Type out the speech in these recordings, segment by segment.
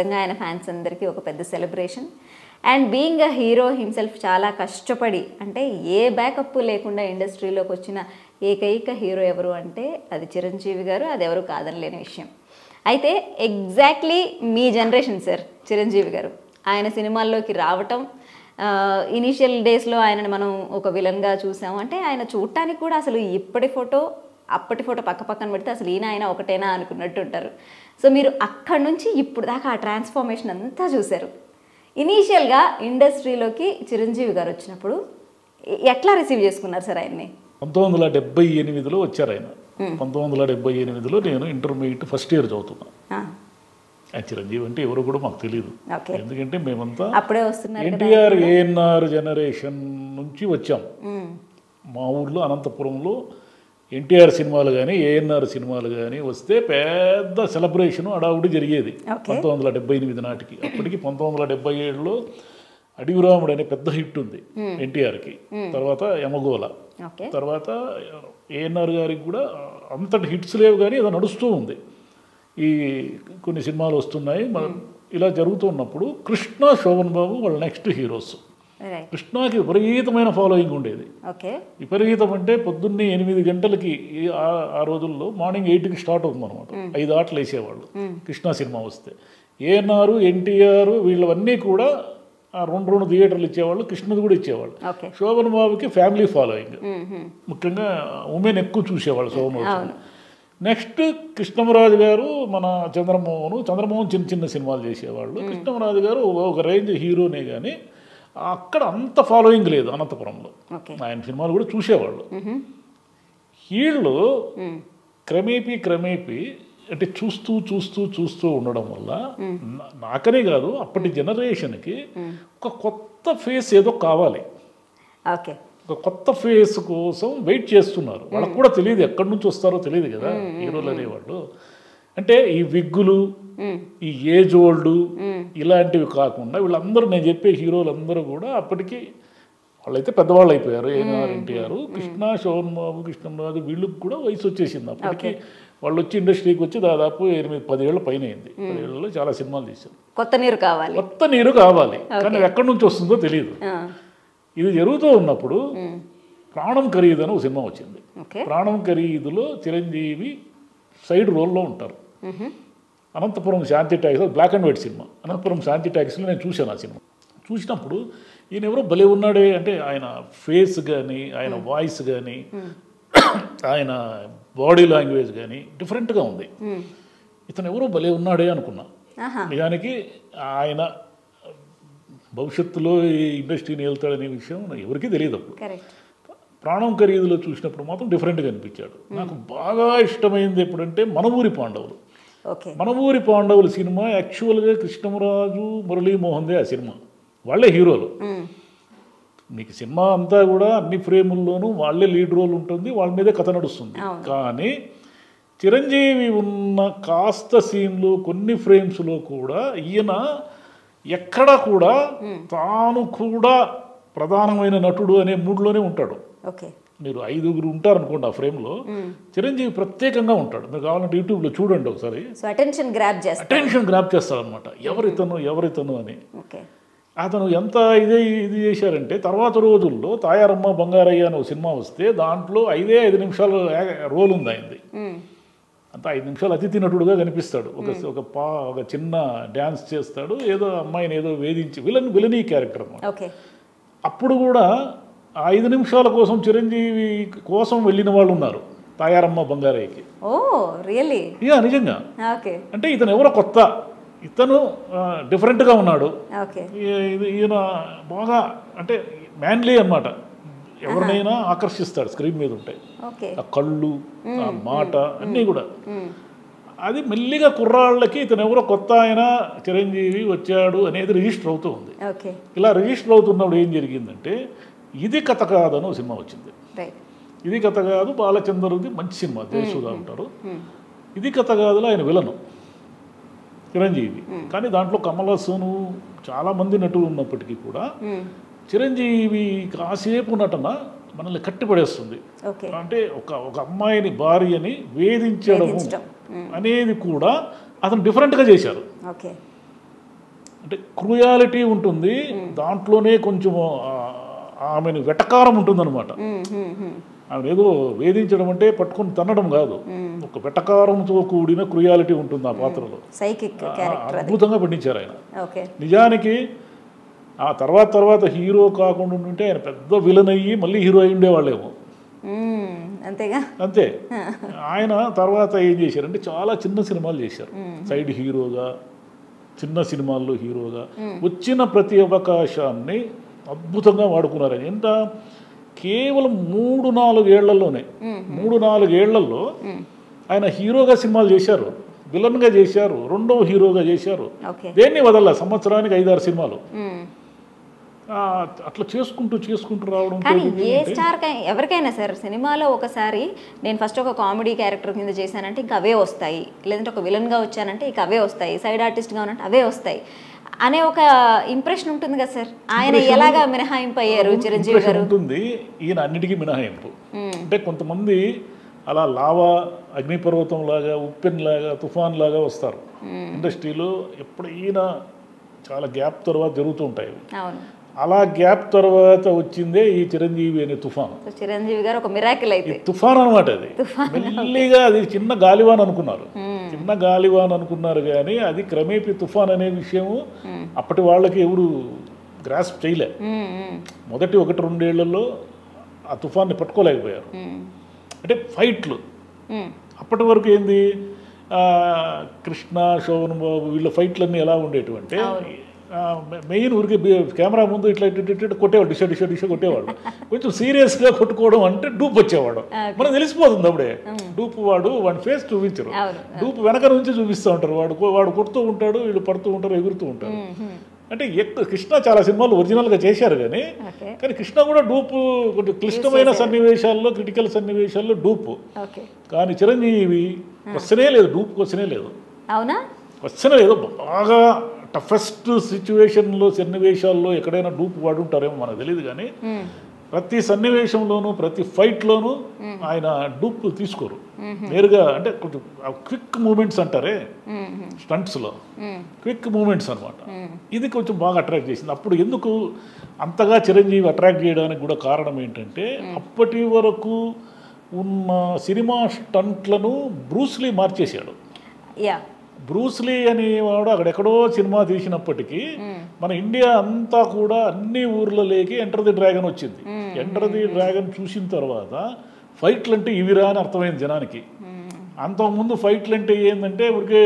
ఆయన ఫ్యాన్స్ అందరికీ ఒక పెద్ద celebration. And being a hero himself చాలా కష్టపడి, అంటే ఏ బ్యాకప్ లేకుండా ఇండస్ట్రీలోకి వచ్చిన ఏకైక హీరో ఎవరు అంటే అది చిరంజీవి గారు. అది ఎవరు కాదనలేని విషయం. అయితే ఎగ్జాక్ట్లీ మీ జనరేషన్ సార్ చిరంజీవి గారు. ఆయన సినిమాల్లోకి రావటం, ఇనీషియల్ డేస్లో ఆయనని మనం ఒక విలన్గా చూసాము. అంటే ఆయన చూడటానికి కూడా అసలు ఇప్పటి ఫోటో అప్పటి ఫోటో పక్కన పెడితే అసలు ఈయన ఆయన ఒకటేనా అనుకున్నట్టు ఉంటారు. సో మీరు అక్కడి నుంచి ఇప్పుడు దాకా ఆ ట్రాన్స్ఫార్మేషన్ అంతా చూశారు. ఇనీషియల్గా ఇండస్ట్రీలోకి చిరంజీవి గారు వచ్చినప్పుడు ఎట్లా రిసీవ్ చేసుకున్నారు సార్ ఆయన్ని? 1978లో వచ్చారు ఆయన. 1978లో నేను ఇంటర్మీడియట్ ఫస్ట్ ఇయర్ చదువుతున్నా. చిరంజీవి అంటే ఎవరు కూడా మాకు తెలియదు. ఎందుకంటే మేమంతా అప్పుడే వస్తున్నారు, ఎన్టీఆర్ ఏఎన్ఆర్ జనరేషన్ నుంచి వచ్చాం. మా ఊర్లో అనంతపురంలో ఎన్టీఆర్ సినిమాలు కానీ ఏఎన్ఆర్ సినిమాలు కానీ వస్తే పెద్ద సెలబ్రేషను అడావుడి జరిగేది 1978 నాటికి. అప్పటికి 1977లో అడివిరాముడు అనే పెద్ద హిట్ ఉంది ఎన్టీఆర్కి. తర్వాత యమగోళ, తర్వాత ఏఎన్ఆర్ గారికి కూడా అంతటి హిట్స్ లేవు కానీ అది నడుస్తూ ఉంది. ఈ కొన్ని సినిమాలు వస్తున్నాయి. ఇలా జరుగుతున్నప్పుడు కృష్ణ, శోభన్ బాబు వాళ్ళ నెక్స్ట్ హీరోస్. కృష్ణకి విపరీతమైన ఫాలోయింగ్ ఉండేది. విపరీతం అంటే పొద్దున్నే 8 గంటలకి ఆ రోజుల్లో మార్నింగ్ 8కి స్టార్ట్ అవుతుంది అనమాట. 5 ఆటలు వేసేవాళ్ళు కృష్ణ సినిమా వస్తే. ఏఎన్ఆర్, ఎన్టీఆర్ వీళ్ళవన్నీ కూడా 2 థియేటర్లు ఇచ్చేవాళ్ళు. కృష్ణది కూడా ఇచ్చేవాళ్ళు. శోభన్ బాబుకి ఫ్యామిలీ ఫాలోయింగ్, ముఖ్యంగా ఉమెన్ ఎక్కువ చూసేవాళ్ళు శోభన్ బాబు. నెక్స్ట్ కృష్ణమరాజు గారు, మన చంద్రమోహన్ చిన్న చిన్న సినిమాలు చేసేవాళ్ళు. కృష్ణమరాజు గారు ఒక రేంజ్ హీరోనే కానీ అక్కడ అంత ఫాలోయింగ్ లేదు అనంతపురంలో. ఆయన సినిమాలు కూడా చూసేవాళ్ళు. వీళ్ళు క్రమేపీ అంటే చూస్తూ ఉండడం వల్ల నాకనే కాదు అప్పటి జనరేషన్కి ఒక కొత్త ఫేస్ ఏదో కావాలి. ఒక కొత్త ఫేస్ కోసం వెయిట్ చేస్తున్నారు. వాళ్ళకు కూడా తెలియదు ఎక్కడి నుంచి వస్తారో తెలియదు కదా హీరోలు అనేవాళ్ళు. అంటే ఈ విగ్గులు, ఈ ఏజ్ ఓల్డ్ ఇలాంటివి కాకుండా వీళ్ళందరూ, నేను చెప్పే హీరోలందరూ కూడా అప్పటికి వాళ్ళైతే పెద్దవాళ్ళు అయిపోయారు. ఏఎన్ఆర్, ఎన్టీఆర్, కృష్ణ, శోభన్ బాబు, కృష్ణరాజు వీళ్ళకి కూడా వయసు వచ్చేసింది. అప్పటికి వాళ్ళు వచ్చి ఇండస్ట్రీకి వచ్చి దాదాపు 8-10 ఏళ్ళ పైన అయింది. 10 ఏళ్ళలో చాలా సినిమాలు తీశారు. కొత్త నీరు కావాలి కానీ ఎక్కడి నుంచి వస్తుందో తెలియదు. ఇది జరుగుతూ ఉన్నప్పుడు ప్రాణం ఖరీదు అని ఒక సినిమా వచ్చింది. ప్రాణం ఖరీదులో చిరంజీవి సైడ్ రోల్లో ఉంటారు. Anantapuram Shanti Talkies, black and white cinema. Anantapuram Shanti ట్యాక్స్లో నేను చూశాను ఆ సినిమా. చూసినప్పుడు ఈయన ఎవరో భలే ఉన్నాడే, అంటే ఆయన ఫేస్ కానీ, ఆయన వాయిస్ కానీ, ఆయన బాడీ లాంగ్వేజ్ కానీ డిఫరెంట్గా ఉంది. ఇతను ఎవరో భలే ఉన్నాడే అనుకున్నా. నిజానికి ఆయన భవిష్యత్తులో ఈ ఇండస్ట్రీని వెళ్తాడనే విషయం ఎవరికీ తెలియదు. అప్పుడు ప్రాణం ఖరీదులో చూసినప్పుడు మాత్రం డిఫరెంట్గా అనిపించాడు. నాకు బాగా ఇష్టమైంది ఎప్పుడంటే మన ఊరి పాండవులు. మన ఊరి పాండవులు సినిమా యాక్చువల్గా కృష్ణమరాజు, మురళీమోహన్దే ఆ సినిమా. వాళ్ళే హీరోలు. మీకు సినిమా అంతా కూడా అన్ని ఫ్రేముల్లోనూ వాళ్ళే లీడ్ రోల్ ఉంటుంది, వాళ్ళ మీదే కథ నడుస్తుంది. కానీ చిరంజీవి ఉన్న కాస్త సీన్లు, కొన్ని ఫ్రేమ్స్లో కూడా ఈయన ఎక్కడ కూడా తాను కూడా ప్రధానమైన నటుడు అనే మూడ్లోనే ఉంటాడు. మీరు 5 ఉంటారనుకోండి ఆ ఫ్రేమ్లో, చిరంజీవి ప్రత్యేకంగా ఉంటాడు. మీరు కావాలంటే యూట్యూబ్లో చూడండి ఒకసారి. Attention grab చేస్తాడనమాట. ఎవరితను అని. అతను ఎంత ఇది చేశారంటే తర్వాత రోజుల్లో తాయారమ్మ బంగారయ్య అని ఒక సినిమా వస్తే దాంట్లో 5 నిమిషాలు రోల్ ఉంది ఆయనది. అంతా 5 నిమిషాలు అతిథి నటుడుగా కనిపిస్తాడు. ఒక చిన్న డ్యాన్స్ చేస్తాడు, ఏదో అమ్మాయిని ఏదో వేధించి విలనీ క్యారెక్టర్ అనమాట. అప్పుడు కూడా 5 నిమిషాల కోసం చిరంజీవి కోసం వెళ్ళిన వాళ్ళు ఉన్నారు తాయారమ్మ బంగారయ్యకి. నిజంగా. అంటే ఇతను ఎవరో కొత్త, ఇతను డిఫరెంట్గా ఉన్నాడు. ఈయన బాగా అంటే మ్యాన్లీ అన్నమాట. ఎవరినైనా ఆకర్షిస్తాడు స్క్రీన్ మీద ఉంటాయి. ఆ కళ్ళు, ఆ మాట అన్నీ కూడా. అది మెల్లిగా కుర్రాళ్ళకి ఇతను ఎవరో కొత్త ఆయన చిరంజీవి వచ్చాడు అనేది రిజిస్టర్ అవుతూ ఉంది. ఇలా రిజిస్టర్ అవుతున్నప్పుడు ఏం జరిగిందంటే ఇది కథ కాదని ఒక సినిమా వచ్చింది. ఇది కథ కాదు, బాలచంద్రది మంచి సినిమా, జయసుధా ఉంటారు. ఇది కథ కాదులో ఆయన విలను చిరంజీవి. కానీ దాంట్లో కమల్ హాసన్ చాలామంది నటులు ఉన్నప్పటికీ కూడా చిరంజీవి కాసేపు నటన మనల్ని కట్టిపడేస్తుంది. అంటే ఒక అమ్మాయిని, భార్యని వేధించడము అనేది కూడా అతను డిఫరెంట్గా చేశారు. అంటే క్రూయాలిటీ ఉంటుంది, దాంట్లోనే కొంచెం ఆమెను వెటకారం ఉంటుందన్నమాట. ఆమె ఏదో వేధించడం అంటే పట్టుకొని తన్నడం కాదు, ఒక వెటకారంతో కూడిన క్రూయాలిటీ ఉంటుంది ఆ పాత్రలో. అద్భుతంగా పండించారు ఆయన. నిజానికి ఆ తర్వాత హీరో కాకుండా ఉంటే ఆయన పెద్ద విలన్ అయ్యి మళ్ళీ హీరో అయి ఉండేవాళ్ళేమో. అంతేగా, అంతే. ఆయన తర్వాత ఏం చేశారంటే చాలా చిన్న సినిమాలు చేశారు, సైడ్ హీరోగా, చిన్న సినిమాల్లో హీరోగా. వచ్చిన ప్రతి అవకాశాన్ని అద్భుతంగా వాడుకున్నారు. ఎంత కేవలం 3-4 ఏళ్లలోనే 3-4 ఏళ్లలో ఆయన హీరోగా సినిమాలు చేశారు, విలన్గా చేశారు, రెండవ హీరోగా చేశారు. దేన్ని వదల సంవత్సరానికి 5-6 సినిమాలు అట్లా చేసుకుంటూ రావడం. కానీ ఏ స్టార్ ఎవరికైనా సార్ సినిమాలో ఒకసారి నేను ఫస్ట్ ఒక కామెడీ క్యారెక్టర్ కింద చేశానంటే ఇంకా అవే వస్తాయి, లేదంటే ఒక విలన్గా వచ్చానంటే ఇక అవే వస్తాయి, సైడ్ ఆర్టిస్ట్గా ఉన్నట్టు అవే వస్తాయి అనే ఒక ఇంప్రెషన్ ఉంటుంది కదా సార్. ఆయన ఎలాగా మినహాయింపు అయ్యారు చిరంజీవి గారు? ఉంటుంది, ఈయన అన్నిటికీ మినహాయింపు. అంటే కొంతమంది అలా లావా, అగ్నిపర్వతం లాగా, ఉప్పెన్ లాగా, తుఫాన్ లాగా వస్తారు ఇండస్ట్రీలో. ఎప్పుడైనా చాలా గ్యాప్ తర్వాత జరుగుతూ ఉంటాయి. అలా గ్యాప్ తర్వాత వచ్చిందే ఈ చిరంజీవి అనే తుఫాన్. చిరంజీవి గారు ఒక మిరాకిల్ అయితే తుఫాన్ అనమాట. అది మెల్లిగా అది చిన్న గాలివాన్ అనుకున్నారు, చిన్న గాలివాన్ అనుకున్నారు కానీ అది క్రమేపీ తుఫాన్ అనే విషయము అప్పటి వాళ్ళకి ఎవరు గ్రాస్ప్ చేయలే. మొదటి 1-2 ఏళ్లలో ఆ తుఫాన్ని పట్టుకోలేకపోయారు. అంటే ఫైట్లు అప్పటి వరకు ఏంది, కృష్ణ, శోభన్ బాబు వీళ్ళ ఫైట్లన్నీ ఎలా ఉండేటువంటి మెయిన్ ఊరికి కెమెరా ముందు ఇట్లా కొట్టేవాడు, డిషో కొట్టేవాడు. కొంచెం సీరియస్గా కొట్టుకోవడం అంటే డూప్ వచ్చేవాడు, మనకు తెలిసిపోతుంది అప్పుడే. డూప్ వాడు ఫేస్ చూపించరు, డూప్ వెనక నుంచి చూపిస్తూ ఉంటారు. వాడు కొడుతూ ఉంటాడు, వీళ్ళు పడుతూ ఉంటారు, ఎగురుతూ ఉంటారు. అంటే కృష్ణ చాలా సినిమాలు ఒరిజినల్గా చేశారు కానీ కృష్ణ కూడా డూపు కొంచెం క్లిష్టమైన సన్నివేశాల్లో, క్రిటికల్ సన్నివేశాల్లో డూపు. కానీ చిరంజీవి క్వశ్చనే లేదు, డూప్ క్వశ్చనే లేదు. అవునా? క్వశ్చనే లేదు. బాగా టఫెస్ట్ సిచ్యువేషన్లో, సన్నివేశాల్లో ఎక్కడైనా డూప్ వాడుంటారేమో మనకు తెలియదు కానీ ప్రతి సన్నివేశంలోనూ, ప్రతి ఫైట్లోనూ ఆయన డూప్ తీసుకోరు నేరుగా. అంటే కొంచెం క్విక్ మూమెంట్స్ అంటారే స్టంట్స్లో, క్విక్ మూమెంట్స్ అనమాట. ఇది కొంచెం బాగా అట్రాక్ట్ చేసింది. అప్పుడు ఎందుకు అంతగా చిరంజీవి అట్రాక్ట్ చేయడానికి కూడా కారణం ఏంటంటే అప్పటి వరకు ఉన్న సినిమా స్టంట్లను బ్రూస్లీ మార్చేశాడు. బ్రూస్లీ అనేవాడు అక్కడెక్కడో సినిమా తీసినప్పటికీ మన ఇండియా అంతా కూడా అన్ని ఊర్లలోకి ఎంటర్ ది డ్రాగన్ వచ్చింది. ఎంటర్ ది డ్రాగన్ చూసిన తర్వాత ఫైట్లు అంటే ఇవిరా అని అర్థమైంది జనానికి. అంతకుముందు ఫైట్లు అంటే ఏంటంటే ఊరికే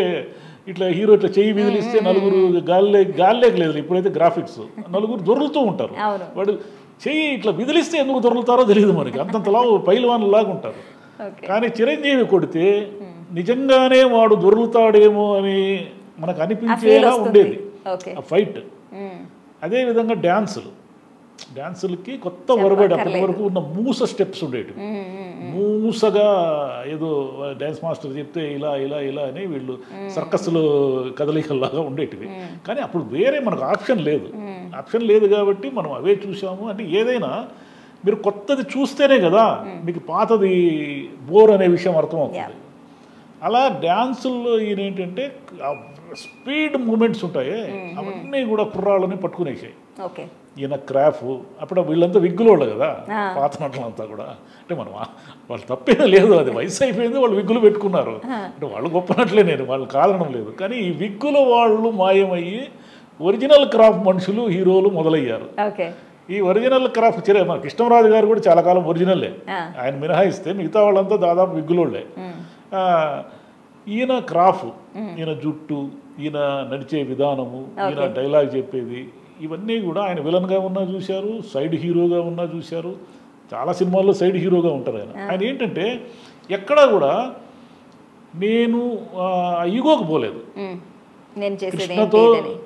ఇట్లా హీరో ఇట్లా చెయ్యి విదిలిస్తే నలుగురు గాల్లేకి లేదు. ఇప్పుడైతే గ్రాఫిక్స్ నలుగురు దొరుకుతూ ఉంటారు, వాడు చెయ్యి ఇట్లా విదిలిస్తే ఎందుకు దొరుకుతారో తెలియదు మనకి, అంతంతలా పైల్వాన్ లాగా ఉంటారు. కానీ చిరంజీవి కొడితే నిజంగానే వాడు దొరుకుతాడేమో అని మనకు అనిపించేలా ఉండేది ఆ ఫైట్. అదేవిధంగా డ్యాన్సులకి కొత్త వరబడి అప్పటి వరకు ఉన్న మూస స్టెప్స్ ఉండేవి. మూసగా ఏదో డ్యాన్స్ మాస్టర్ చెప్తే ఇలా ఇలా ఇలా అని వీళ్ళు సర్కస్లో కదలికల్లాగా ఉండేటివి. కానీ అప్పుడు వేరే మనకు ఆప్షన్ లేదు కాబట్టి మనం అవే చూసాము. అంటే ఏదైనా మీరు కొత్తది చూస్తేనే కదా మీకు పాతది బోర్ అనే విషయం అర్థమవుతుంది. అలా డ్యాన్సుల్లో ఈయన ఏంటంటే స్పీడ్ మూమెంట్స్ ఉంటాయి, అవన్నీ కూడా కుర్రాళ్ళని పట్టుకునేసాయి. ఈయన క్రాఫ్ అప్పుడు వీళ్ళంతా విగ్గులోళ్ళు కదా పాత నటులంతా కూడా. అంటే మనం వాళ్ళు తప్పేదో లేదు, అది వయసు అయిపోయింది, వాళ్ళు విగ్గులు పెట్టుకున్నారు. అంటే వాళ్ళు గొప్పనట్లే, నేను వాళ్ళు కాదనడం లేదు. కానీ ఈ విగ్గుల వాళ్ళు మాయమయ్యి ఒరిజినల్ క్రాఫ్ మనుషులు, హీరోలు మొదలయ్యారు. ఈ ఒరిజినల్ క్రాఫ్ట్ మన కృష్ణరాజు గారు కూడా చాలా కాలం ఒరిజినల్లే, ఆయన మినహాయిస్తే మిగతా వాళ్ళంతా దాదాపు విగ్గులోళ్ళే. ఈయన క్రాఫ్, ఈయన జుట్టు, ఈయన నడిచే విధానము, ఈయన డైలాగ్ చెప్పేది, ఇవన్నీ కూడా ఆయన విలన్గా ఉన్నా చూశారు, సైడ్ హీరోగా ఉన్నా చూశారు. చాలా సినిమాల్లో సైడ్ హీరోగా ఉంటారు ఆయన ఏంటంటే ఎక్కడా కూడా నేను ఈగోకి పోలేదు.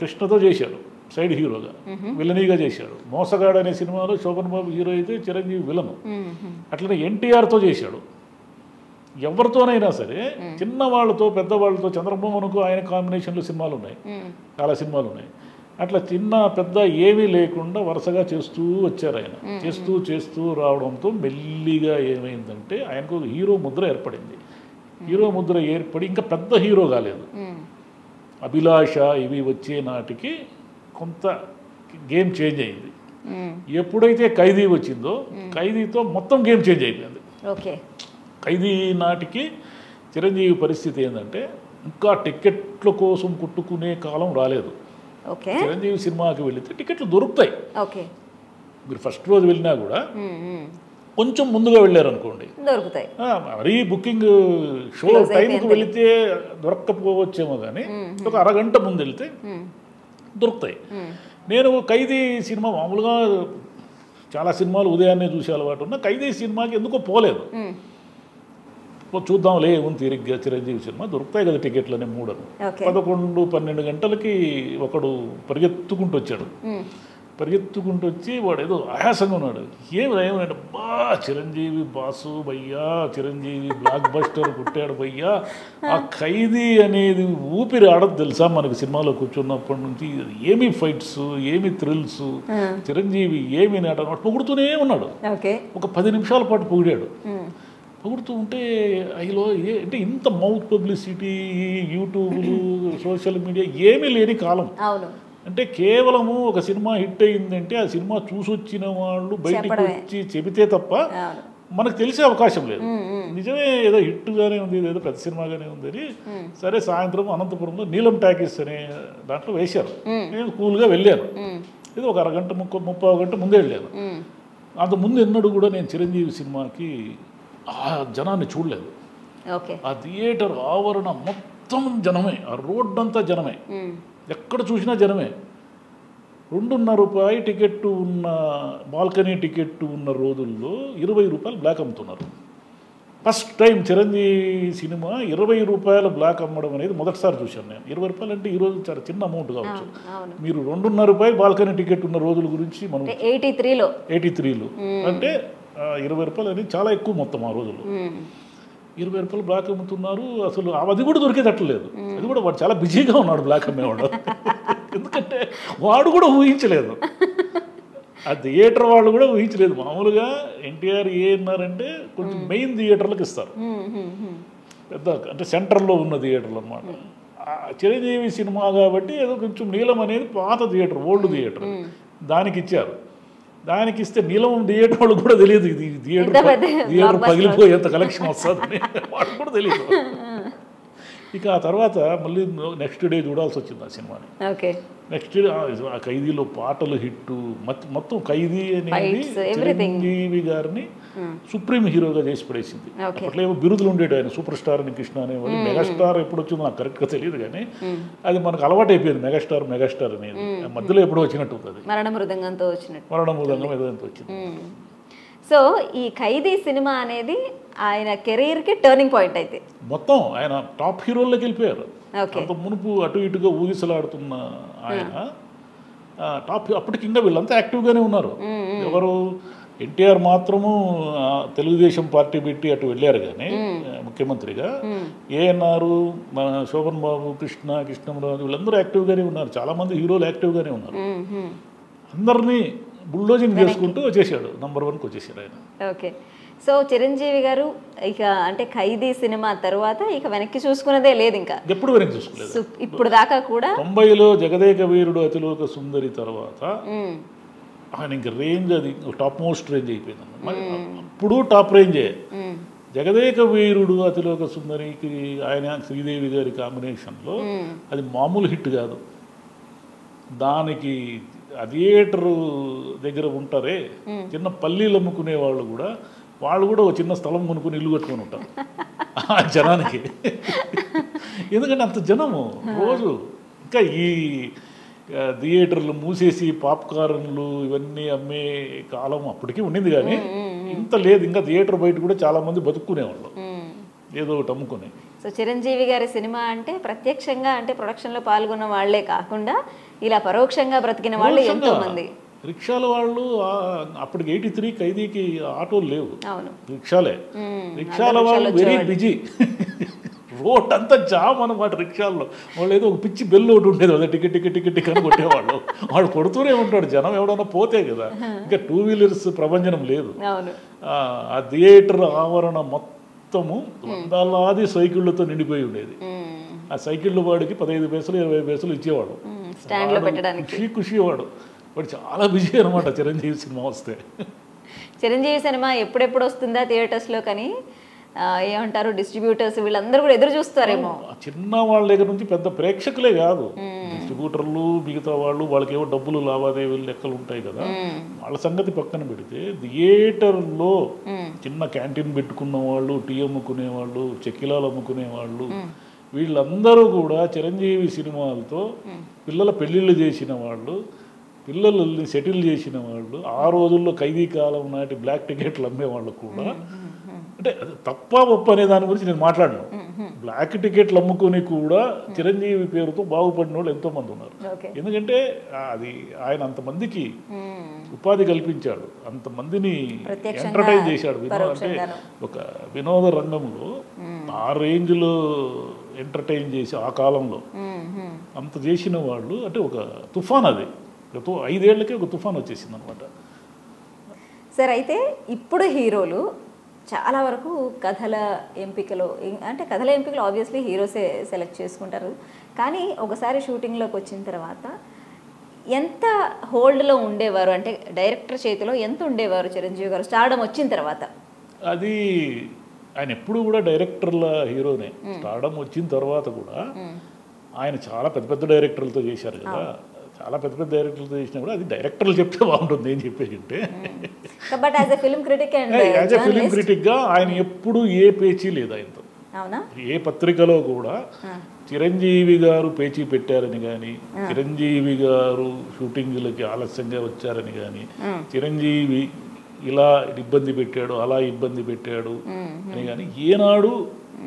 కృష్ణతో చేశాడు సైడ్ హీరోగా, విలనీగా చేశాడు. మోసగాడు అనే సినిమాలో శోభన్ బాబు హీరో అయితే చిరంజీవి విలను. అట్లనే ఎన్టీఆర్తో చేశాడు. ఎవరితోనైనా సరే చిన్నవాళ్ళతో పెద్దవాళ్ళతో, చంద్రబాబుకు ఆయన కాంబినేషన్లో సినిమాలు ఉన్నాయి, చాలా సినిమాలు ఉన్నాయి. అట్లా చిన్న పెద్ద ఏమీ లేకుండా వరుసగా చేస్తూ వచ్చారు ఆయన. చేస్తూ రావడంతో మెల్లిగా ఏమైందంటే ఆయనకు హీరో ముద్ర ఏర్పడింది. హీరో ముద్ర ఏర్పడి ఇంకా పెద్ద హీరో కాలేదు. అభిలాష ఇవి వచ్చే నాటికి కొంత గేమ్ చేంజ్ అయింది. ఎప్పుడైతే ఖైదీ వచ్చిందో ఖైదీతో మొత్తం గేమ్ చేంజ్ అయిపోయింది. ఓకే, ఖైదీ నాటికి చిరంజీవి పరిస్థితి ఏంటంటే ఇంకా టికెట్ల కోసం కుట్టుకునే కాలం రాలేదు. ఓకే, చిరంజీవి సినిమాకి వెళితే టికెట్లు దొరుకుతాయి. ఓకే, మీరు ఫస్ట్ రోజు వెళ్ళినా కూడా కొంచెం ముందుగా వెళ్ళారనుకోండి దొరుకుతాయి. మరీ బుకింగ్ షో టైంకి వెళితే దొరక్కపోవచ్చేమో, కానీ ఒక అరగంట ముందు వెళితే దొరుకుతాయి. నేను ఖైదీ సినిమా మామూలుగా చాలా సినిమాలు ఉదయాన్నే చూసే అలవాటు ఉన్న ఖైదీ సినిమాకి ఎందుకో పోలేదు. చూద్దాంలే ఏముంది తిరిగ్గా చిరంజీవి సినిమా దొరుకుతాయి కదా టికెట్లని 3 11-12 గంటలకి ఒకడు పరిగెత్తుకుంటూ వచ్చాడు. పరిగెత్తుకుంటూ వచ్చి వాడు ఏదో ఆయాసంగా ఉన్నాడు. ఏమంటే బా చిరంజీవి బాసు భయ్యా, చిరంజీవి బ్లాక్ బస్టర్ పుట్టాడు భయ్యా, ఆ ఖైదీ అనేది ఊపిరి ఆడదు తెలుసా మనకి సినిమాలో కూర్చున్నప్పటి నుంచి. ఏమి ఫైట్స్, ఏమి థ్రిల్స్, చిరంజీవి ఏమి నాట పొగుడుతూనే ఉన్నాడు. ఒక 10 నిమిషాల పాటు పొగిడాడు. పొగుడుతూ ఉంటే అయ్యలో అంటే ఇంత మౌత్ పబ్లిసిటీ, యూట్యూబ్లు, సోషల్ మీడియా ఏమీ లేని కాలం. అంటే కేవలము ఒక సినిమా హిట్ అయిందంటే ఆ సినిమా చూసొచ్చిన వాళ్ళు బయటికి వచ్చి చెబితే తప్ప మనకు తెలిసే అవకాశం లేదు. నిజమే ఏదో హిట్గానే ఉంది, ఏదో పెద్ద సినిమాగానే ఉందని సరే సాయంత్రం అనంతపురంలో నీలం టాకీస్ అనే దాంట్లో వేశారు. నేను కూల్గా వెళ్ళాను. ఏదో ఒక అరగంట 30 గంట ముందే వెళ్ళాను. అంత ముందు ఎన్నడూ కూడా నేను చిరంజీవి సినిమాకి ఆ జనాన్ని చూడలేదు. ఆ థియేటర్ ఆవరణ మొత్తం జనమే, ఆ రోడ్డు అంతా జనమే, ఎక్కడ చూసినా జనమే. 2.5 రూపాయి టికెట్ ఉన్న బాల్కనీ టికెట్ ఉన్న రోజుల్లో 20 రూపాయలు బ్లాక్ అమ్ముతున్నారు. ఫస్ట్ టైం చిరంజీవి సినిమా 20 రూపాయల బ్లాక్ అమ్మడం అనేది మొదటిసారి చూశాను నేను. 20 రూపాయలు అంటే ఈరోజు చాలా చిన్న అమౌంట్ కావచ్చు. మీరు 2.5 రూపాయలు బాల్కనీ టికెట్ ఉన్న రోజుల గురించి మనం 83లో అంటే 20 రూపాయలు అనేది చాలా ఎక్కువ మొత్తం ఆ రోజుల్లో. 20 రూపాయలు బ్లాక్ అమ్ముతున్నారు. అసలు అది కూడా దొరికేటట్లేదు. అది కూడా వాడు చాలా బిజీగా ఉన్నాడు బ్లాక్ అమ్మేవాడు. ఎందుకంటే వాడు కూడా ఊహించలేదు, ఆ థియేటర్ వాళ్ళు కూడా ఊహించలేదు. మామూలుగా ఎన్టీఆర్ ఏమన్నారంటే కొంచెం మెయిన్ థియేటర్లకు ఇస్తారు, పెద్ద అంటే సెంటర్లో ఉన్న థియేటర్లు అన్నమాట. చిరంజీవి సినిమా కాబట్టి ఏదో కొంచెం నీలం అనేది పాత థియేటర్, ఓల్డ్ థియేటర్, దానికి ఇచ్చారు. దానికి ఇస్తే నీలం థియేటర్ వాళ్ళు కూడా తెలియదు ఇది థియేటర్ పగిలిపోయేంత కలెక్షన్ వస్తుందని వాళ్ళకి కూడా తెలియదు. ఇక ఆ తర్వాత మళ్ళీ నెక్స్ట్ డే చూడాల్సి వచ్చింది ఆ సినిమాని. నెక్స్ట్ డే ఆ ఖైదీలో పాటలు హిట్టు, మొత్తం ఖైదీ అనేది చిరంజీవి గారిని సుప్రీం హీరోగా చేసి పడేసింది. అట్లా ఏమో బిరుదులు ఉండేవి, ఆయన సూపర్ స్టార్ అని కృష్ణ అనేవాళ్ళు. మెగాస్టార్ ఎప్పుడు వచ్చిందో నాకు కరెక్ట్గా తెలియదు, కానీ అది మనకు అలవాటు అయిపోయింది మెగాస్టార్ అనేది. మధ్యలో ఎప్పుడో వచ్చినట్టు ఉంటుంది, మరణ మృదంగం ఏదో వచ్చింది. సో ఈ ఖైదీ సినిమా అనేది ఆయన కెరీర్కి టర్నింగ్ పాయింట్ అయితే మొత్తం ఆయన టాప్ హీరోల్లోకి వెళ్ళిపోయారు. అంత మునుపు అటు ఇటుగా ఊగిసలాడుతున్న ఆయన టాప్, అప్పటికి ఇంకా వీళ్ళంతా యాక్టివ్గానే ఉన్నారు. ఎవరు ఎన్టీఆర్ మాత్రము తెలుగుదేశం పార్టీ పెట్టి అటు వెళ్ళారు, కానీ ముఖ్యమంత్రిగా ఏఎన్ఆర్, మన శోభన్ బాబు, కృష్ణంరాజు వీళ్ళందరూ యాక్టివ్గానే ఉన్నారు. చాలామంది హీరోలు యాక్టివ్గానే ఉన్నారు. అందరినీ బుల్డోజింగ్ చేసుకుంటూ వచ్చేసాడు, నంబర్ 1కి వచ్చేసాడు ఆయన. ఓకే, సో చిరంజీవి గారు ఇక అంటే ఖైదీ సినిమా తర్వాత ఇక వెనక్కి చూసుకున్నదే లేదు, ఇంకా ఎప్పుడు వెనక్కి చూసుకోలేదు. ఇప్పుడు దాకా కూడా 90లో జగదేక వీరుడు అతిలోక సుందరి తర్వాత ఆయన ఇంక రేంజ్ అది టాప్ మోస్ట్ రేంజ్ అయిపోయింది. అప్పుడు టాప్ రేంజే. జగదేక వీరుడు అతిలోక సుందరికి ఆయన శ్రీదేవి గారి కాంబినేషన్లో అది మామూలు హిట్ కాదు. దానికి ఆ థియేటరు దగ్గర ఉంటారే చిన్న పల్లీలు అమ్ముకునే వాళ్ళు కూడా ఒక చిన్న స్థలం కొనుక్కుని ఇల్లు కట్టుకొని ఉంటారు ఆ జనానికి. ఎందుకంటే అంత జనము రోజు. ఇంకా ఈ థియేటర్లు మూసేసి పాప్కార్న్లు ఇవన్నీ అమ్మే కాలం అప్పటికీ ఉండింది, కానీ ఇంత లేదు. ఇంకా థియేటర్ బయట కూడా చాలామంది బతుక్కునేవాళ్ళు ఏదో ఒకటి అమ్ముకుని. సో చిరంజీవి గారి సినిమా అంటే ప్రత్యక్షంగా అంటే ప్రొడక్షన్లో పాల్గొన్న వాళ్లే కాకుండా ఇలా పరోక్షంగా బ్రతికిన వాళ్ళు ఎంతో మంది. రిక్షాల వాళ్ళు అప్పటికి 83 ఖైదీకి ఆటోలు లేవు, రిక్షాలే. రిక్షాల వాళ్ళు వెరీ బిజీ, రోడ్ అంతా జామ్ అన్నమాట రిక్షాల్లో. వాళ్ళు ఏదో ఒక పిచ్చి బెల్ ఒకటి ఉండేది, అదే టికెట్ అని కొట్టేవాళ్ళు. వాడు కొడుతూనే ఉంటాడు, జనం ఎవడన్నా పోతే కదా. ఇంకా 2 వీలర్స్ ప్రభంజనం లేదు. ఆ థియేటర్ ఆవరణ మొత్తము వందలాది సైకిళ్లతో నిండిపోయి ఉండేది. ఆ సైకిళ్ళు వాడికి 15 పైసలు 20 పైసలు ఇచ్చేవాడు. స్టాండ్లో పెట్టడానికి. ఖుషి ఖుషి వాడు చాలా బిజీ అనమాట చిరంజీవి సినిమా వస్తే. చిరంజీవి సినిమా ఎప్పుడెప్పుడు వస్తుందా థియేటర్స్లో కానీ ఏమంటారు డిస్ట్రిబ్యూటర్స్ వీళ్ళందరూ కూడా ఎదురు చూస్తారేమో. చిన్న వాళ్ళ దగ్గర నుంచి పెద్ద ప్రేక్షకులే కాదు, డిస్ట్రిబ్యూటర్లు మిగతా వాళ్ళు, వాళ్ళకి ఏవో డబ్బులు లావాదేవీలు లెక్కలు ఉంటాయి కదా, వాళ్ళ సంగతి పక్కన పెడితే థియేటర్లో చిన్న క్యాంటీన్ పెట్టుకున్న వాళ్ళు, టీ అమ్ముకునే వాళ్ళు, చెక్కిలాలు అమ్ముకునే వాళ్ళు, వీళ్ళందరూ కూడా చిరంజీవి సినిమాలతో పిల్లల పెళ్ళిళ్ళు చేసిన వాళ్ళు, పిల్లల్ని సెటిల్ చేసిన వాళ్ళు, ఆ రోజుల్లో ఖైదీ కాలం నాటి బ్లాక్ టికెట్లు అమ్మేవాళ్ళు కూడా. అంటే అది తప్ప ఒప్ప అనే దాని గురించి నేను మాట్లాడను. బ్లాక్ టికెట్లు అమ్ముకొని కూడా చిరంజీవి పేరుతో బాగుపడిన వాళ్ళు ఎంతోమంది ఉన్నారు. ఎందుకంటే అది ఆయన అంతమందికి ఉపాధి కల్పించాడు, అంతమందిని ఎంటర్టైన్ చేశాడు. అంటే ఒక వినోద రంగంలో ఆ రేంజ్లో ఎంటర్టైన్ చేసి ఆ కాలంలో అంత చేసిన వాళ్ళు, అంటే ఒక తుఫాన్, అది 5 ఏళ్లకే ఒక తుఫాన్ వచ్చేసింది అనమాట. సార్ అయితే ఇప్పుడు హీరోలు చాలా వరకు కథల ఎంపికలో, అంటే కథల ఎంపికలో ఆబ్వియస్లీ హీరోసే సెలెక్ట్ చేసుకుంటారు, కానీ ఒకసారి షూటింగ్లోకి వచ్చిన తర్వాత ఎంత హోల్డ్లో ఉండేవారు, అంటే డైరెక్టర్ చేతిలో ఎంత ఉండేవారు చిరంజీవి గారు స్టార్డమ్ వచ్చిన తర్వాత? అది ఆయన ఎప్పుడు కూడా డైరెక్టర్ల హీరోనే. స్టార్డమ్ వచ్చిన తర్వాత కూడా ఆయన చాలా పెద్ద పెద్ద డైరెక్టర్లతో చేశారు కదా, చాలా పెద్ద పెద్ద డైరెక్టర్లతో చేసినప్పుడు అది డైరెక్టర్లు చెప్తే బాగుంటుంది ఏం చెప్పేసి ఉంటే. బట్ యాజ్ ఎ ఫిల్మ్ క్రిటిక్గా ఆయన ఎప్పుడు ఏ పేచీ లేదు ఆయనతో. ఏ పత్రికలో కూడా చిరంజీవి గారు పేచీ పెట్టారని కానీ, చిరంజీవి గారు షూటింగ్లకి ఆలస్యంగా వచ్చారని కానీ, చిరంజీవి ఇలా ఇబ్బంది పెట్టాడు అలా ఇబ్బంది పెట్టాడు అని కానీ ఏనాడు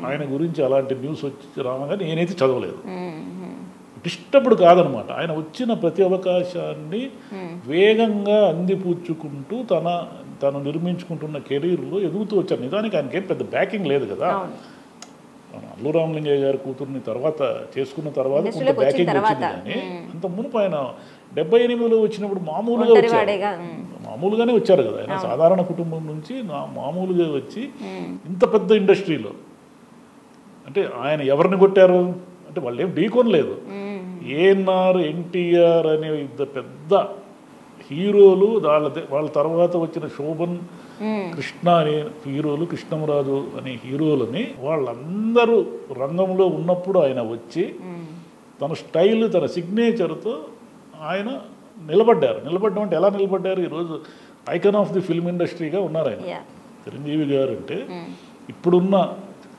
ఆయన గురించి అలాంటి న్యూస్ వచ్చి రాగానే నేనైతే చదవలేదు. డిస్టర్బ్డ్ కాదనమాట. ఆయన వచ్చిన ప్రతి అవకాశాన్ని వేగంగా అందిపుచ్చుకుంటూ తను నిర్మించుకుంటున్న కెరీర్లో ఎదుగుతూ వచ్చారు. నిజానికి ఆయనకేం పెద్ద బ్యాకింగ్ లేదు కదా. అల్లు రామలింగయ్య గారి కూతుర్ని తర్వాత చేసుకున్న తర్వాత కొంత బ్యాకింగ్ వచ్చింది, కానీ అంత మునుపు ఆయన 78లో వచ్చినప్పుడు మామూలుగానే వచ్చారు కదా. ఆయన సాధారణ కుటుంబం నుంచి మామూలుగా వచ్చి ఇంత పెద్ద ఇండస్ట్రీలో, అంటే ఆయన ఎవరిని కొట్టారు అంటే వాళ్ళు ఏం ఢీకొనలేదు. ఏఎన్ఆర్, ఎన్టీఆర్ అనే ఇద్దరు పెద్ద హీరోలు, వాళ్ళ తర్వాత వచ్చిన శోభన్, కృష్ణ అనే హీరోలు, కృష్ణంరాజు అనే హీరోలని వాళ్ళందరూ రంగంలో ఉన్నప్పుడు ఆయన వచ్చి తన స్టైల్, తన సిగ్నేచర్తో ఆయన నిలబడ్డం అంటే ఎలా నిలబడ్డారు? ఈరోజు ఐకాన్ ఆఫ్ ది ఫిల్మ్ ఇండస్ట్రీగా ఉన్నారు ఆయన. చిరంజీవి గారు అంటే ఇప్పుడున్న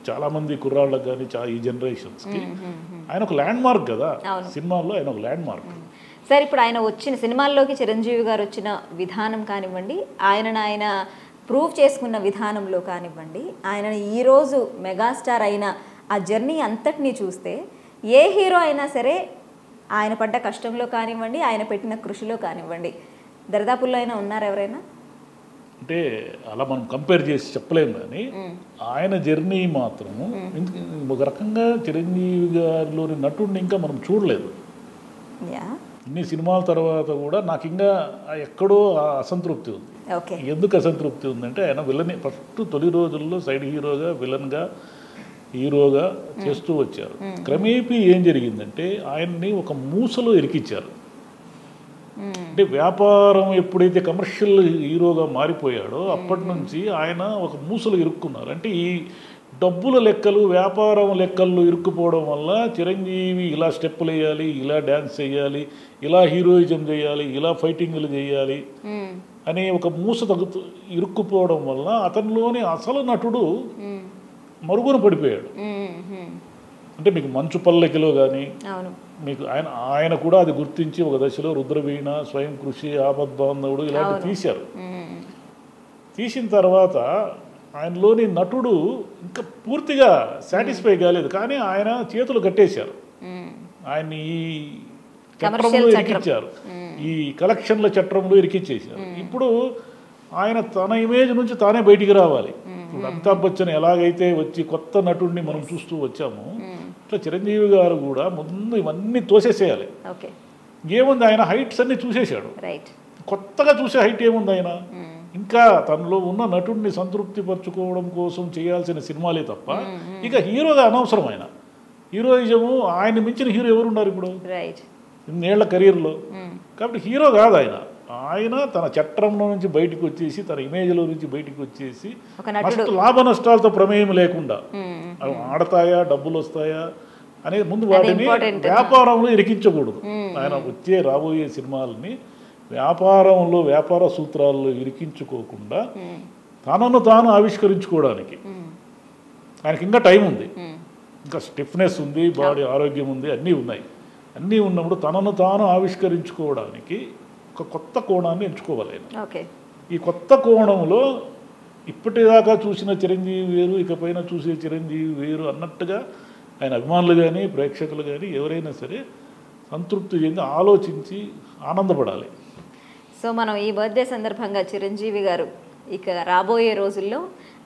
చాలామంది కుర్రాళ్ళకి కానీ ఈ జనరేషన్స్కి ఆయన ఒక ల్యాండ్ మార్క్ కదా, సినిమాల్లో ఆయన ఒక ల్యాండ్ మార్క్. సార్ ఇప్పుడు ఆయన వచ్చిన సినిమాల్లోకి చిరంజీవి గారు వచ్చిన విధానం కానివ్వండి, ఆయన ప్రూవ్ చేసుకున్న విధానంలో కానివ్వండి, ఆయనని ఈరోజు మెగాస్టార్ అయిన ఆ జర్నీ అంతటినీ చూస్తే ఏ హీరో అయినా సరే ఆయన పడ్డ కష్టంలో కానివ్వండి, ఆయన పెట్టిన కృషిలో కానివ్వండి, దరిదాపుల్లో అయినా ఉన్నారు ఎవరైనా? అంటే అలా మనం కంపేర్ చేసి చెప్పలేము, కానీ ఆయన జర్నీ మాత్రము ఒక రకంగా చిరంజీవి గారిలోని నటుడిని ఇంకా మనం చూడలేదు. ఇన్ని సినిమాల తర్వాత కూడా నాకు ఇంకా ఎక్కడో అసంతృప్తి ఉంది. ఎందుకు అసంతృప్తి ఉందంటే ఆయన విలన్ ఫస్ట్ తొలి రోజుల్లో సైడ్ హీరోగా, విలన్గా, హీరోగా చేస్తూ వచ్చారు. క్రమేపీ ఏం జరిగిందంటే ఆయన్ని ఒక మూసలో ఇరికిచ్చారు. అంటే వ్యాపారం ఎప్పుడైతే కమర్షియల్ హీరోగా మారిపోయాడో అప్పటి నుంచి ఆయన ఒక మూసలో ఇరుక్కున్నారు. అంటే ఈ డబ్బుల లెక్కలు, వ్యాపారం లెక్కల్లో ఇరుక్కుపోవడం వల్ల చిరంజీవి ఇలా స్టెప్పులు వేయాలి, ఇలా డ్యాన్స్ చేయాలి, ఇలా హీరోయిజం చేయాలి, ఇలా ఫైటింగ్లు చేయాలి అనే ఒక మూస ఇరుక్కుపోవడం వల్ల అతనిలోని అసలు నటుడు మరుగున పడిపోయాడు. అంటే మీకు మంచు పల్లకిలో కానీ మీకు ఆయన కూడా అది గుర్తించి ఒక దశలో రుద్రవీణ, స్వయం కృషి, ఆపద్బాంధవుడు ఇలాంటివి తీశారు. తీసిన తర్వాత ఆయనలోని నటుడు ఇంకా పూర్తిగా సాటిస్ఫై కాలేదు, కానీ ఆయన చేతులు కట్టేశారు. ఆయన్ని ఈ చట్రంలో ఇరికిచ్చారు, ఈ కలెక్షన్ల చట్రంలో ఇరికిచ్చేశారు. ఇప్పుడు ఆయన తన ఇమేజ్ నుంచి తానే బయటికి రావాలి. ఇప్పుడు అమితాబ్ బచ్చన్ ఎలాగైతే వచ్చి కొత్త నటుడిని మనం చూస్తూ వచ్చామో, ఇట్లా చిరంజీవి గారు కూడా ముందు ఇవన్నీ తోసేసేయాలి. ఏముంది, ఆయన హైట్స్ అన్ని చూసేశాడు. కొత్తగా చూసే హైట్ ఏముంది? ఆయన ఇంకా తనలో ఉన్న నటుడిని సంతృప్తి పరచుకోవడం కోసం చేయాల్సిన సినిమాలే తప్ప ఇక హీరోగా అనవసరం. ఆయన హీరోయిజము ఆయన మించిన హీరో ఎవరున్నారు ఇప్పుడు? ఇన్నేళ్ల కెరీర్లో. కాబట్టి హీరో కాదు ఆయన. ఆయన తన చట్రంలో నుంచి బయటకు వచ్చేసి, తన ఇమేజ్లో నుంచి బయటకు వచ్చేసి, లాభ నష్టాలతో ప్రమేయం లేకుండా అవి ఆడతాయా, డబ్బులు వస్తాయా అనేది ముందు వాటిని వ్యాపారంలో ఇరికించకూడదు. ఆయన రాబోయే సినిమాలని వ్యాపారంలో, వ్యాపార సూత్రాల్లో ఇరికించుకోకుండా తనను తాను ఆవిష్కరించుకోవడానికి ఆయనకి ఇంకా టైం ఉంది, ఇంకా స్టిఫ్నెస్ ఉంది, బాడీ ఆరోగ్యం ఉంది, అన్నీ ఉన్నాయి. అన్నీ ఉన్నప్పుడు తనను తాను ఆవిష్కరించుకోవడానికి ఒక కొత్త కోణాన్ని ఎంచుకోవాలి ఆయన. ఈ కొత్త కోణంలో ఇప్పటిదాకా చూసిన చిరంజీవి వేరు, ఇకపైన చూసే చిరంజీవి వేరు అన్నట్టుగా ఆయన అభిమానులు కానీ, ప్రేక్షకులు కానీ ఎవరైనా సరే సంతృప్తి చెంది ఆలోచించి ఆనందపడాలి. సో మనం ఈ బర్త్డే సందర్భంగా చిరంజీవి గారు ఇక రాబోయే రోజుల్లో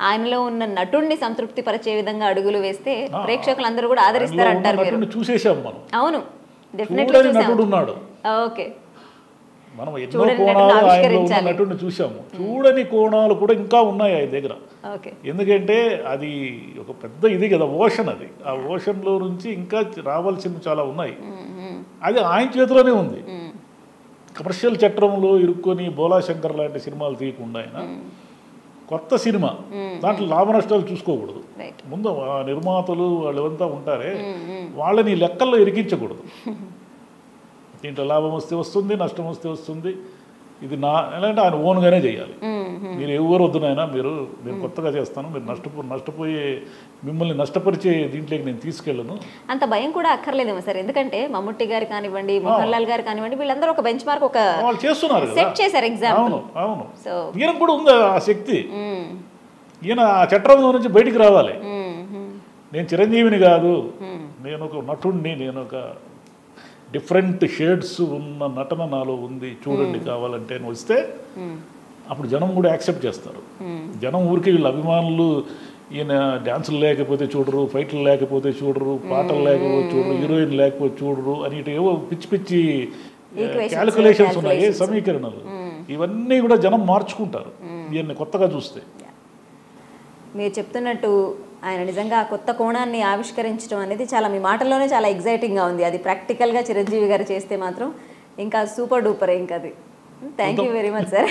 ఆయనలో ఉన్న నటుడిని సంతృప్తి పరిచే విధంగా అడుగులు వేస్తే ప్రేక్షకులందరూ కూడా ఆదరిస్తారంటారు మీరు? చూసేసాం మనం. అవును, డెఫినెట్లీ నటుడు ఉన్నాడు. ఓకే, మనం ఎన్నో కోణాలు ఆయనలో ఉన్న నటుడిని చూసాము. చూడని కోణాలు కూడా ఇంకా ఉన్నాయి ఆయన దగ్గర. ఎందుకంటే అది ఒక పెద్ద ఇది కదా, ఓషన్. అది ఆ ఓషన్లో నుంచి ఇంకా రావాల్సినవి చాలా ఉన్నాయి. అది ఆయన చేతిలోనే ఉంది. కమర్షియల్ చట్రంలో ఇరుక్కొని బోలా శంకర్ లాంటి సినిమాలు తీయకుండా ఆయన కొత్త సినిమా, దాంట్లో లాభ నష్టాలు చూసుకోకూడదు. ముందు ఆ నిర్మాతలు వాళ్ళంతా ఉంటారే, వాళ్ళని లెక్కల్లో ఇరికించకూడదు. దీంట్లో లాభం వస్తే వస్తుంది, నష్టం వస్తే వస్తుంది, ఇది ఎలాంటి ఆయన ఓన్గానే చేయాలి. మీరు ఎవరు వద్దునైనా నేను కొత్తగా చేస్తాను, మీరు నష్టపోయే మిమ్మల్ని నష్టపరిచే దీంట్లోకి నేను తీసుకెళ్ళను. అంత భయం కూడా అక్కర్లేదేమో సార్, ఎందుకంటే మమ్ముట్టి గారు కానివ్వండి, మోహన్ లాల్ గారు కానివ్వండి, వీళ్ళందరూ ఒక బెంచ్ మార్క్ వాళ్ళు చేస్తున్నారు, సెట్ చేశారు ఎగ్జాంపుల్. అవును, ఈయన కూడా ఉంది ఆ శక్తి. ఈయన ఆ చట్రంలో నుంచి బయటికి రావాలి. నేను చిరంజీవిని కాదు, నేను ఒక నటుడిని, నేను ఒక డిఫరెంట్ షేడ్స్ ఉన్న నటన నాలో ఉంది, చూడండి కావాలంటే అని వస్తే అప్పుడు జనం కూడా యాక్సెప్ట్ చేస్తారు. జనం ఊరికి వీళ్ళ అభిమానులు ఈయన డ్యాన్సులు లేకపోతే చూడరు, ఫైట్లు లేకపోతే చూడరు, పాటలు లేకపోతే చూడరు, హీరోయిన్ లేకపోతే చూడరు అని ఏవో పిచ్చి పిచ్చి క్యాలిక్యులేషన్స్ ఉన్నాయి, సమీకరణలు. ఇవన్నీ కూడా జనం మార్చుకుంటారు ఈయన్ని కొత్తగా చూస్తే. మీరు చెప్తున్నట్టు ఆయన నిజంగా కొత్త కోణాన్ని ఆవిష్కరించడం అనేది చాలా మీ మాటల్లోనే చాలా ఎగ్జైటింగ్గా ఉంది. అది ప్రాక్టికల్గా చిరంజీవి గారు చేస్తే మాత్రం ఇంకా సూపర్ డూపర్. ఇంకా అది thank you very much sir.